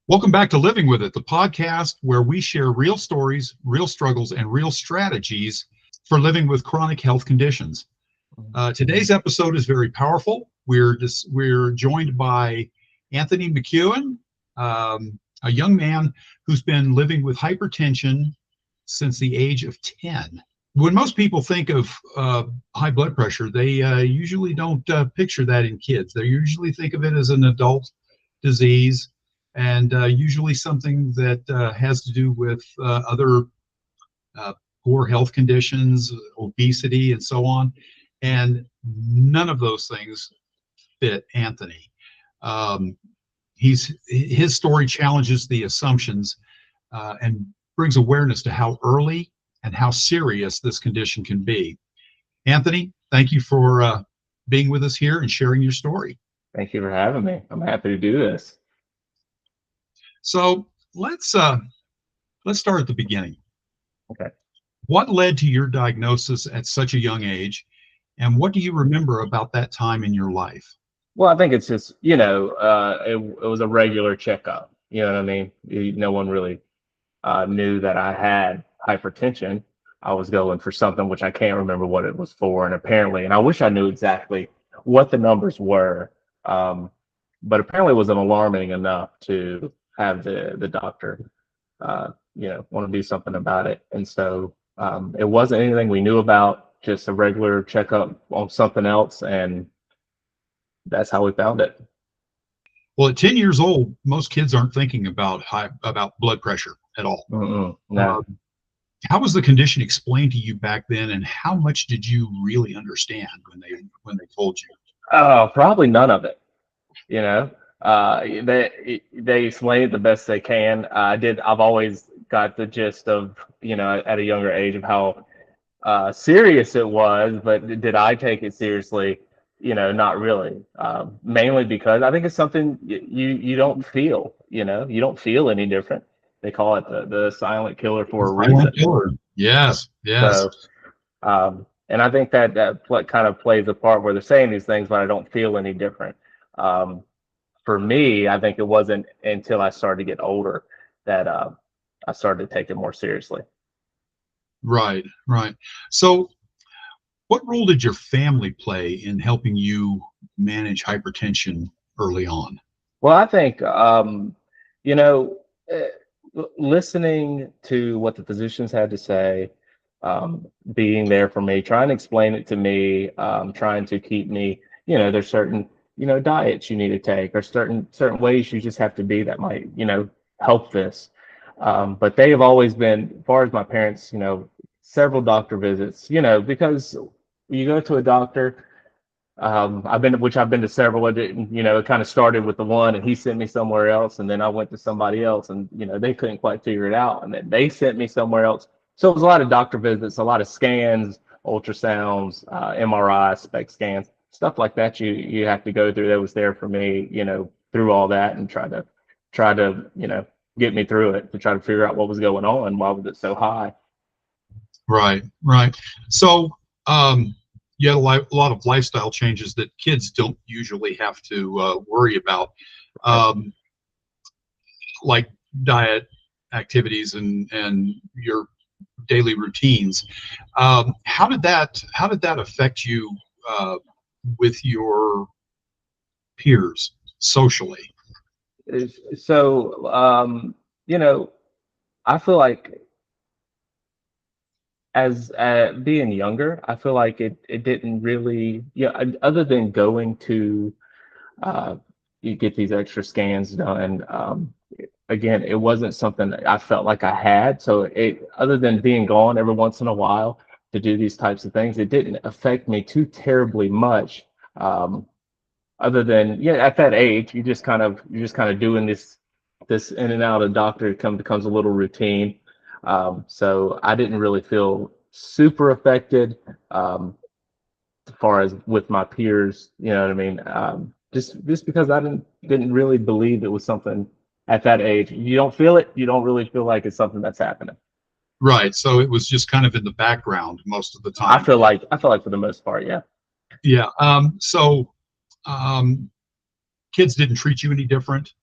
Welcome back to Living With It, the podcast where we share real stories, real struggles, and real strategies for living with chronic health conditions. Today's episode is very powerful. We're joined by Anthony McKeown, a young man who's been living with hypertension since the age of 10. When most people think of high blood pressure, they usually don't picture that in kids. They usually think of it as an adult disease, and usually something that has to do with other poor health conditions, obesity, and so on. And none of those things fit Anthony. His story challenges the assumptions and brings awareness to how early and how serious this condition can be. Anthony, thank you for being with us here and sharing your story. Thank you for having me. I'm happy to do this. So let's start at the beginning. Okay. What led to your diagnosis at such a young age, and what do you remember about that time in your life? Well, I think it's just, it was a regular checkup. You know what I mean? No one really knew that I had hypertension. I was going for something which I can't remember what it was for, and I wish I knew exactly what the numbers were, but apparently it wasn't alarming enough to have the doctor, want to do something about it. And so it wasn't anything we knew about, just a regular checkup on something else, and that's how we found it. Well, at 10 years old, most kids aren't thinking about blood pressure at all. No. How was the condition explained to you back then, and how much did you really understand when they told you? Probably none of it. They explain it the best they can. I've always got the gist of, at a younger age, of how serious it was, but did I take it seriously? Not really. Mainly because I think it's something you don't feel. You don't feel any different. They call it the silent killer for a reason. Silent killer. Yes. So, and I think that kind of plays a part where they're saying these things, but I don't feel any different. For me, I think it wasn't until I started to get older that I started to take it more seriously. Right. So what role did your family play in helping you manage hypertension early on? Well, I think, listening to what the physicians had to say, being there for me, trying to explain it to me, trying to keep me, there's certain diets you need to take, or certain ways you just have to be that might, help this. But they have always been, as far as my parents, several doctor visits, because you go to a doctor, I've been to several. It kind of started with the one, and he sent me somewhere else, and then I went to somebody else, and they couldn't quite figure it out, and then they sent me somewhere else. So it was a lot of doctor visits, a lot of scans, ultrasounds, MRI, SPECT scans, stuff like that. You have to go through. That was there for me, through all that, and try to get me through it, to try to figure out what was going on, why was it so high. Right. So you had a lot of lifestyle changes that kids don't usually have to worry about, like diet, activities, and your daily routines. How did that affect you with your peers socially? So I feel like, as being younger, I feel like it didn't really, other than going to you get these extra scans done. Again, it wasn't something that I felt like I had. So other than being gone every once in a while to do these types of things, it didn't affect me too terribly much. Other than, at that age, you're just kind of doing this in and out of doctor. It becomes a little routine. So I didn't really feel super affected, as far as with my peers, you know what I mean? Just because I didn't really believe it was something at that age. You don't feel it. You don't really feel like it's something that's happening. Right. So it was just kind of in the background most of the time. I feel like for the most part, yeah. Yeah. So kids didn't treat you any different.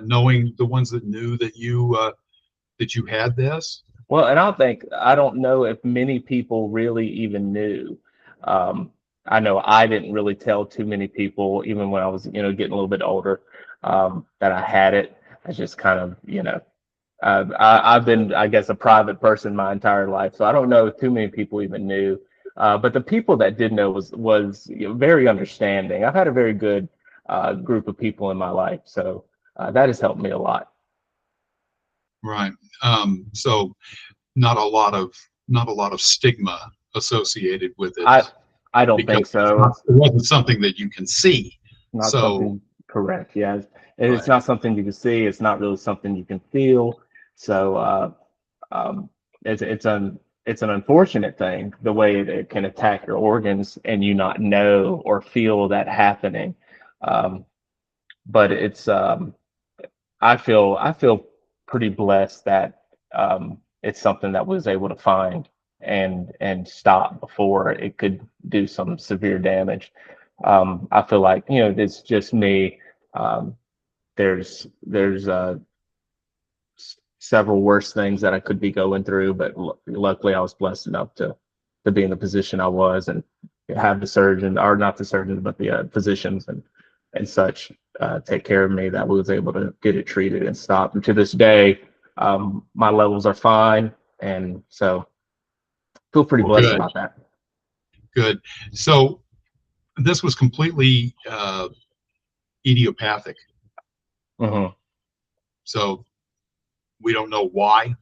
knowing the ones that knew that you had this? Well, and I don't know if many people really even knew. Um, I know I didn't really tell too many people, even when I was, getting a little bit older, that I had it. I just kind of, I've been, I guess, a private person my entire life, so I don't know if too many people even knew. But the people that did know was very understanding. I've had a very good group of people in my life, so that has helped me a lot. Right. So not a lot of stigma associated with it. I don't think so. It wasn't something that you can see. Not something correct. Yeah, it's right. not something you can see. It's not really something you can feel. So it's an unfortunate thing the way it can attack your organs and you not know or feel that happening. But I feel pretty blessed that it's something that was able to find and stop before it could do some severe damage. I feel like, it's just me. There's several worse things that I could be going through, but luckily I was blessed enough to be in the position I was and have the surgeon, or not the surgeon, but the physicians and such take care of me, that was able to get it treated and stopped. And to this day, my levels are fine, and so feel pretty blessed about that. Good. So this was completely idiopathic. Mm-hmm. So we don't know why.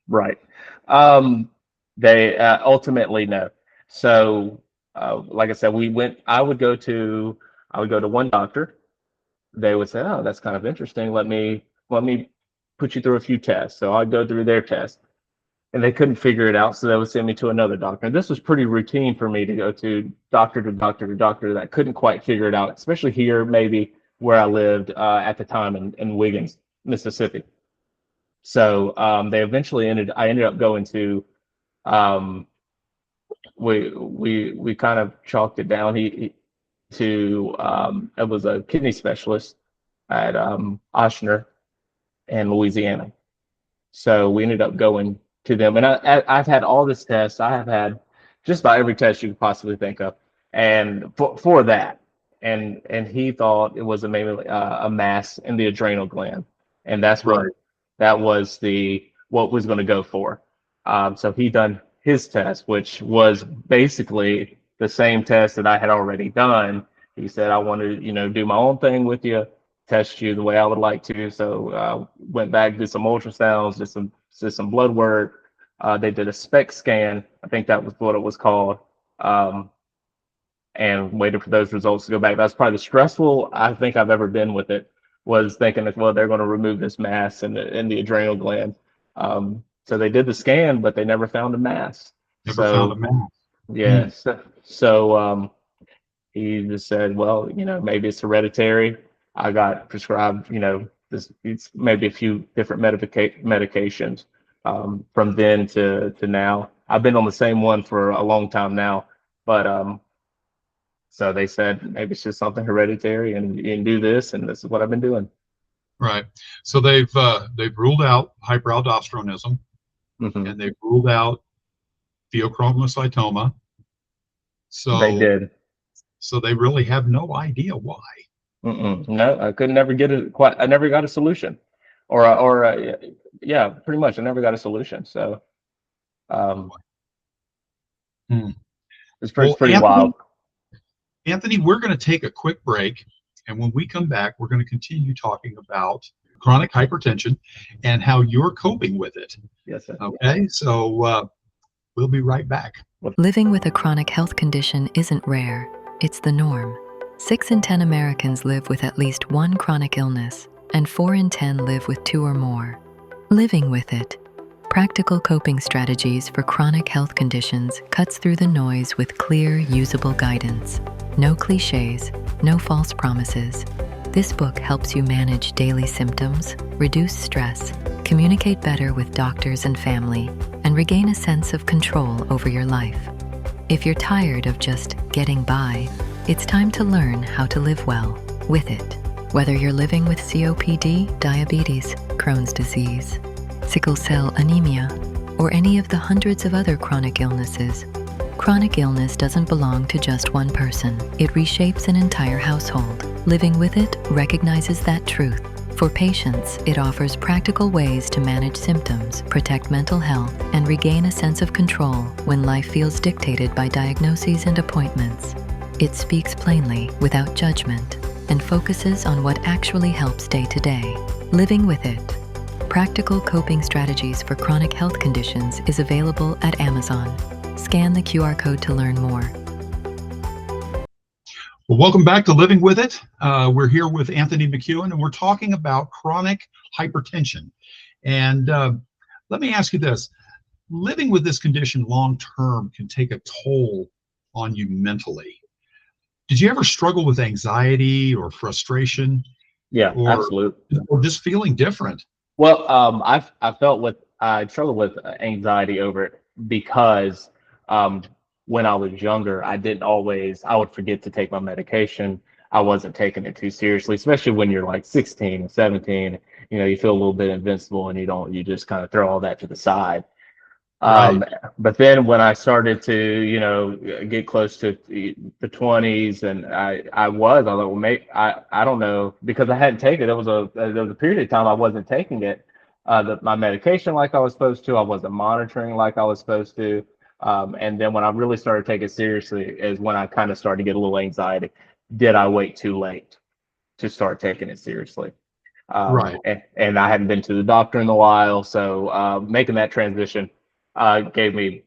Right. They ultimately no. So like I said, I would go to one doctor. They would say, "Oh, that's kind of interesting. Let me put you through a few tests." So I'd go through their test, and they couldn't figure it out. So they would send me to another doctor. And this was pretty routine for me to go to doctor to doctor to doctor that couldn't quite figure it out, especially here, maybe where I lived at the time in Wiggins, Mississippi. So I ended up going to, we kind of chalked it down to it was a kidney specialist at Ochsner in Louisiana. So we ended up going to them, and I've had all this tests. I have had just about every test you could possibly think of, and for that, and he thought it was maybe a mass in the adrenal gland, and that's what that was what was going to go for. So he done his test, which was basically the same test that I had already done. He said, "I want to, do my own thing with you, test you the way I would like to." So went back, did some ultrasounds, did some blood work. They did a SPECT scan. I think that was what it was called. And waited for those results to go back. That's probably the stressful I think I've ever been with it, was thinking that, well, they're going to remove this mass in the adrenal gland. So they did the scan, but they never found a mass. Found a mass. Yeah. So he just said, well, maybe it's hereditary. I got prescribed, it's maybe a few different medications from then to now. I've been on the same one for a long time now, but so they said maybe it's just something hereditary, and you can do this, and this is what I've been doing. Right. So they've ruled out hyperaldosteronism, mm-hmm. and they've ruled out pheochromocytoma. So they did. So they really have no idea why. No, I could never get I never got a solution, yeah, pretty much. I never got a solution. So, it's pretty wild. Anthony, we're going to take a quick break, and when we come back, we're going to continue talking about chronic hypertension and how you're coping with it. Yes, sir. Okay, so we'll be right back. Living with a chronic health condition isn't rare, it's the norm. 6 in 10 Americans live with at least one chronic illness, and 4 in 10 live with 2 or more. Living with it. Practical coping strategies for chronic health conditions cuts through the noise with clear, usable guidance. No cliches, no false promises. This book helps you manage daily symptoms, reduce stress, communicate better with doctors and family, and regain a sense of control over your life. If you're tired of just getting by, it's time to learn how to live well with it. Whether you're living with COPD, diabetes, Crohn's disease, sickle cell anemia, or any of the hundreds of other chronic illnesses, chronic illness doesn't belong to just one person. It reshapes an entire household. Living with it recognizes that truth. For patients, it offers practical ways to manage symptoms, protect mental health, and regain a sense of control when life feels dictated by diagnoses and appointments. It speaks plainly, without judgment, and focuses on what actually helps day to day. Living with it. Practical coping strategies for chronic health conditions is available at Amazon. Scan the QR code to learn more. Well, welcome back to Living With It. We're here with Anthony McKeown, and we're talking about chronic hypertension. And let me ask you this. Living with this condition long-term can take a toll on you mentally. Did you ever struggle with anxiety or frustration? Yeah, absolutely. Or just feeling different? Well, I struggled with anxiety over it because when I was younger, I would forget to take my medication. I wasn't taking it too seriously, especially when you're like 16 and 17, you feel a little bit invincible and you just kind of throw all that to the side. Right. But then when I started to, get close to the 20s, and I thought, well, maybe I don't know, because I hadn't taken it. There was a period of time I wasn't taking it, my medication like I was supposed to. I wasn't monitoring like I was supposed to. And then when I really started taking it seriously is when I kind of started to get a little anxiety. Did I wait too late to start taking it seriously? Right. And I hadn't been to the doctor in a while, so making that transition gave me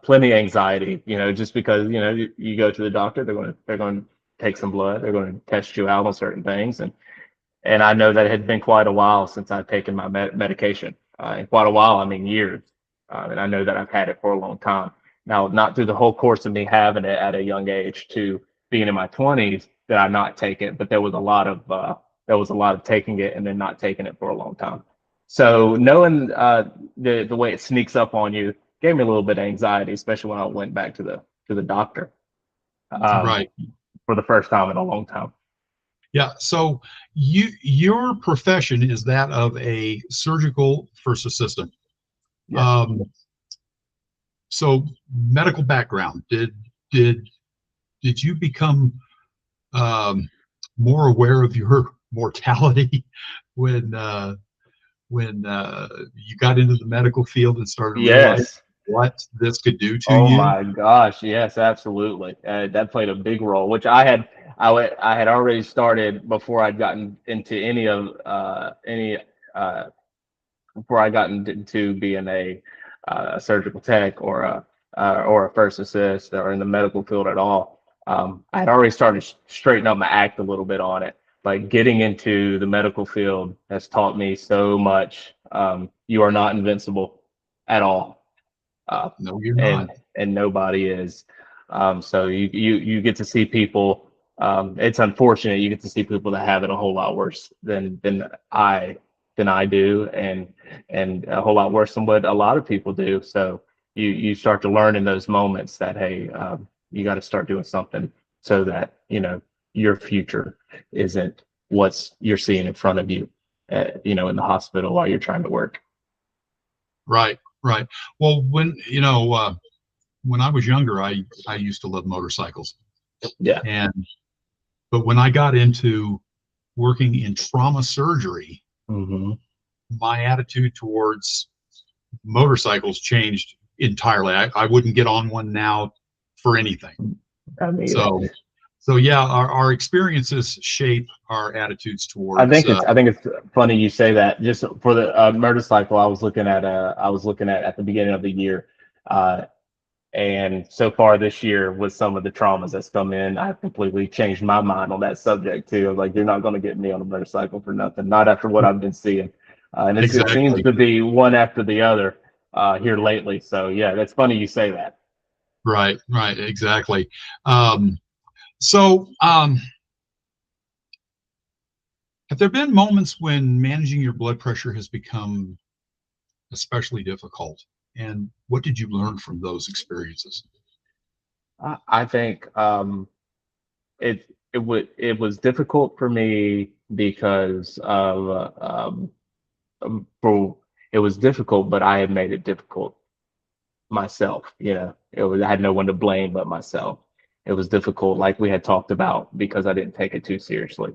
plenty of anxiety. Just because you go to the doctor, they're going to take some blood, they're going to test you out on certain things, and I know that it had been quite a while since I'd taken my medication. In quite a while, I mean years. And I know that I've had it for a long time. Now, not through the whole course of me having it at a young age to being in my 20s did I not take it, but there was a lot of taking it and then not taking it for a long time. So knowing the way it sneaks up on you gave me a little bit of anxiety, especially when I went back to the doctor Right. for the first time in a long time. Yeah. So your profession is that of a surgical first assistant. Yeah. So medical background, did you become more aware of your mortality when you got into the medical field and started realizing Yes. what this could do to Oh you? my gosh, yes, absolutely. That played a big role, which I had already started before I'd gotten into before I got into being a surgical tech or a first assist or in the medical field at all. I had already started straightening up my act a little bit on it. Like getting into the medical field has taught me so much. You are not invincible at all. No, you're not. And nobody is. So you get to see people. It's unfortunate you get to see people that have it a whole lot worse than I do, and a whole lot worse than what a lot of people do. So you start to learn in those moments that, hey, you got to start doing something so that your future isn't what's you're seeing in front of you, in the hospital while you're trying to work. Right. Well, when I was younger, I used to love motorcycles. Yeah. But when I got into working in trauma surgery, Mm-hmm. my attitude towards motorcycles changed entirely. I wouldn't get on one now for anything. I mean, So yeah, our experiences shape our attitudes towards. I think it's funny you say that. Just for the motorcycle, I was looking at at the beginning of the year, and so far this year with some of the traumas that's come in, I've completely changed my mind on that subject too. I was like, you're not going to get me on a motorcycle for nothing. Not after what I've been seeing, and it seems to be one after the other here lately. So yeah, that's funny you say that. Right, exactly. Have there been moments when managing your blood pressure has become especially difficult? And what did you learn from those experiences? I think it was difficult for me because of for it was difficult, but I had made it difficult myself. I had no one to blame but myself. It was difficult, like we had talked about, because I didn't take it too seriously.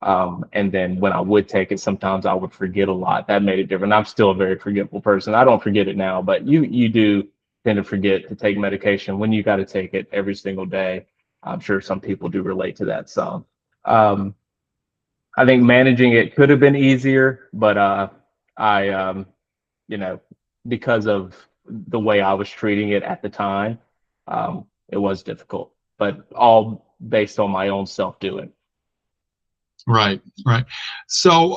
And then when I would take it, sometimes I would forget a lot. That made it different. I'm still a very forgetful person. I don't forget it now, but you do tend to forget to take medication when you got to take it every single day. I'm sure some people do relate to that some. I think managing it could have been easier, but I you know, because of the way I was treating it at the time, it was difficult, but all based on my own self-doing. Right, right. So,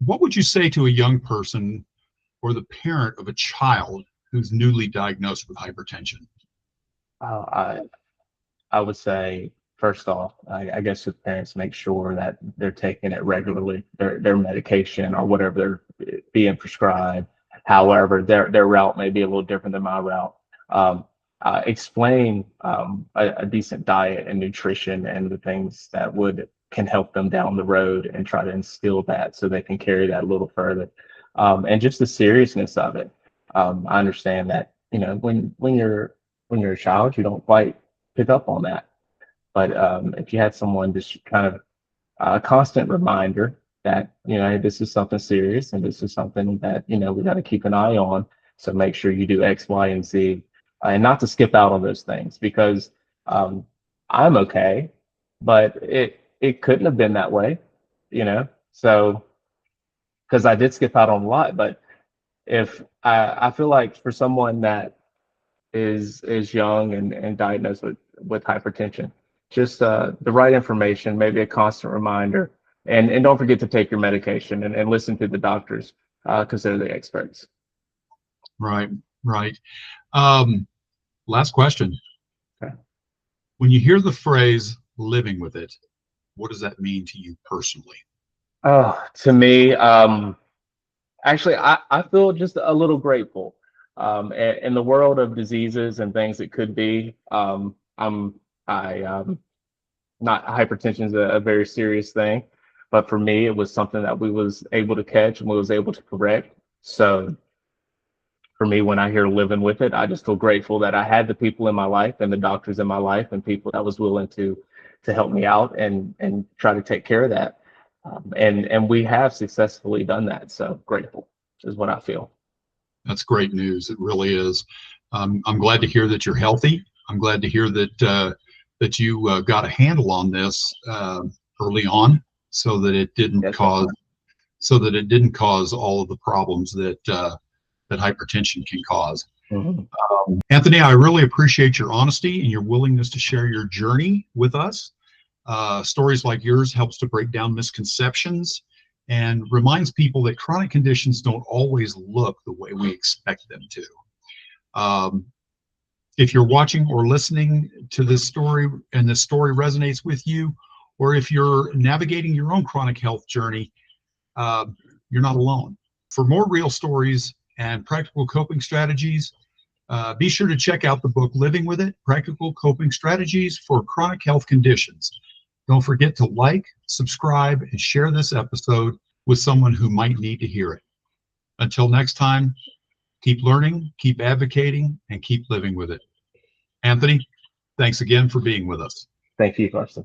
what would you say to a young person or the parent of a child who's newly diagnosed with hypertension? I would say, first off, I guess the parents make sure that they're taking it regularly, their medication or whatever they're being prescribed. However, their route may be a little different than my route. Explain a decent diet and nutrition and the things that can help them down the road, and try to instill that so they can carry that a little further. And just the seriousness of it. I understand that, when you're a child, you don't quite pick up on that. But if you had someone just kind of a constant reminder that, hey, this is something serious and this is something that, we got to keep an eye on. So make sure you do X, Y, and Z, and not to skip out on those things, because I'm okay, but it couldn't have been that way, So, because I did skip out on a lot. But if I feel like for someone that is young and diagnosed with hypertension, just the right information, maybe a constant reminder, and don't forget to take your medication, and listen to the doctors, because they're the experts. Right, right. Last question. Okay. When you hear the phrase living with it, what does that mean to you personally? Oh, to me, actually, I feel just a little grateful. In the world of diseases and things it could be, not hypertension is a very serious thing, but for me, it was something that we was able to catch and we was able to correct. So for me, when I hear living with it, I just feel grateful that I had the people in my life and the doctors in my life and people that was willing to help me out and try to take care of that. And we have successfully done that. So grateful is what I feel. That's great news. It really is. I'm glad to hear that you're healthy. I'm glad to hear that you got a handle on this early on, so that it didn't cause all of the problems that hypertension can cause. Mm-hmm. Anthony, I really appreciate your honesty and your willingness to share your journey with us. Stories like yours helps to break down misconceptions and reminds people that chronic conditions don't always look the way we expect them to. If you're watching or listening to this story and this story resonates with you, or if you're navigating your own chronic health journey, you're not alone. For more real stories and practical coping strategies, be sure to check out the book Living with It, Practical Coping Strategies for Chronic Health Conditions. Don't forget to like, subscribe, and share this episode with someone who might need to hear it. Until next time, keep learning, keep advocating, and keep living with it. Anthony, thanks again for being with us. Thank you, Carson.